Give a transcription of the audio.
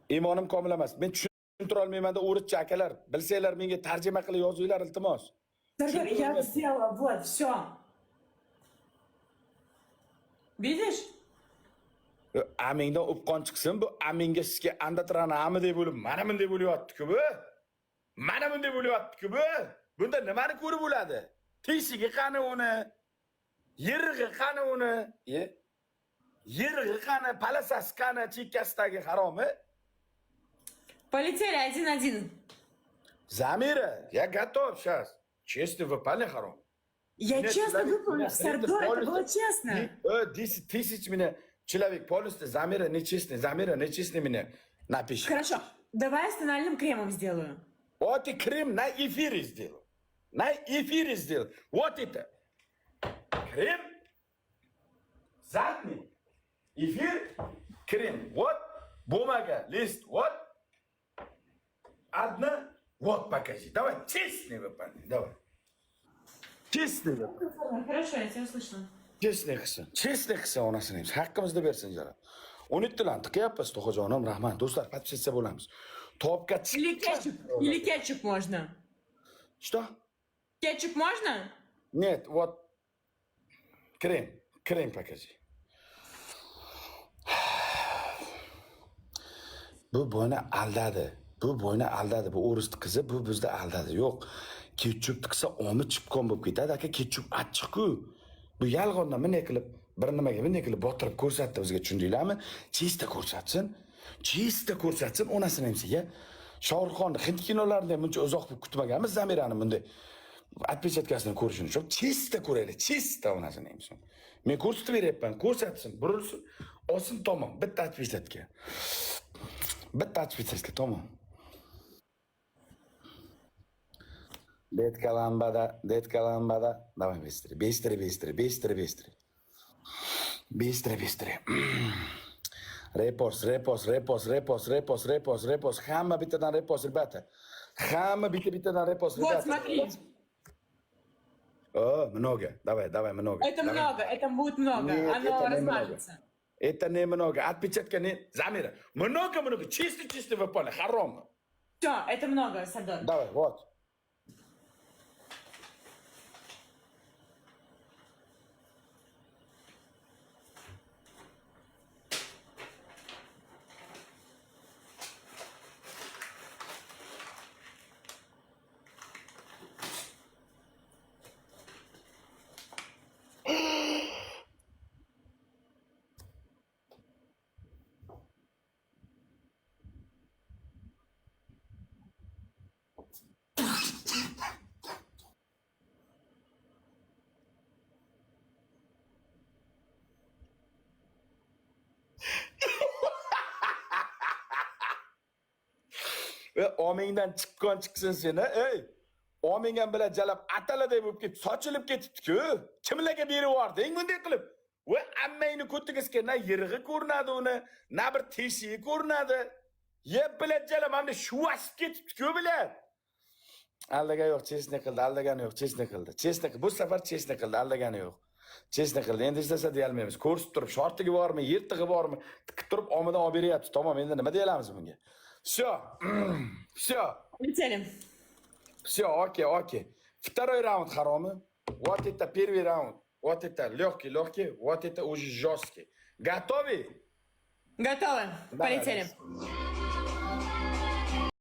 Imonim komil emas. Men tushuntira olmayman-da, o'rischa akalar. Bilsanglar menga tarjima qilib yozinglar, iltimos. Сергей, я сделала, вот, все. Видишь? Amingdan o'pqon chiqsin, bu aminga sizga andatirani amidek bo'lib, mana bunday bo'lyapti-ku bu. Mana bunday bo'lyapti-ku bu. Bunda nimani ko'rib bo'ladi? Teshigi qani uni? Yerig'i qani uni? Yerig'i qani, palasasi qani, chekkasidagi haromi? Полетели 1-1. Zamira, я готов сейчас. Честно выпали хором. Я честно выполнила, Сардор, это было честно. 10 тысяч меня человек полностью. Замира нечестный меня напиши. Хорошо, давай с тональным кремом сделаю. Вот и крем на эфире сделал. На эфире сделал. Вот это. Крем. Задний. Эфир. Крем. Вот. Бумага. Лист. Вот. Одна. Вот покажи. Давай честный выполни. Давай. Честный выполни. Хорошо, я тебя слышно. Честный qilsin. Честный qilsin onasini. Haqqimizni bersin jara. 17 lan tiqyapmiz, to'xojonim, rahmat. Do'stlar, подписаться bo'lamiz. Topga Или кетчуп можно. Что? Кетчуп можно? Нет, вот крем. Крем покажи. Bu boyni aldadi. Bu o'ris qizi bu bizda aldadi. Yo'q. Ketchup tiqsa omi chipqon bo'lib ketadi. Aka, ketchup achchiq-ku. Bu yolg'ondan bunday qilib, bir nimaga bunday qilib botirib ko'rsatdi bizga, tushundinglarmi? Chista ko'rsatsin onasini hamsiga. Shohruxxonni Hind kinolarida buncha uzoq kutmaganmiz Zamirani bunday отпечаткасini ko'rishini. Shu chista ko'raylik, chista onasini hamsi. Men ko'rsatib beryapman, ko'rsatsin, burilsin, olsin tamom, bitta отпечатка. Bitta отпечатка tamom. Detka lambada. Давай быстрее. Быстрее. Репост. Hamma bittadan repost, rебята. Hamma bittadan repost, Вот, rебята. смотри. О, много. Давай, много. Это много, это будет много. Нет, Оно это не размажется. Это немного. Отпечатка не... Замира. Много. Чисто выпали. Харом. Все, это много, Сардор. Давай, вот. Omingdan chiqsin seni, ey. Omingam bilan jalab ataladay bo'lib ketib, sochilib ketibdi-ku. Kimlarga berib yubording bunday qilib? Va ammangni ko'tigisga na yirg'i ko'rinadi uni, na bir teshigi ko'rinadi. Yeb bilan jalab mana shuvasib ketibdi-ku bilan. Aldagan yo'q, chesna qildi, aldagani yo'q, chesna qildi. Bu safar chesna qildi, aldagani yo'q. Chesna qildi. Endi istasa deya olmaymiz. Ko'rsatib turib, shortiga bormi, yirtig'i bormi, tikib turib omidan olib beryapti. Tamom, endi nima deya olamiz bunga? Все. Полетели. Все, окей. Второй раунд харомы. Вот это первый раунд. Вот это легкий. Вот это уже жесткий. Готовы? Готовы. Давай, Полетели. Раз.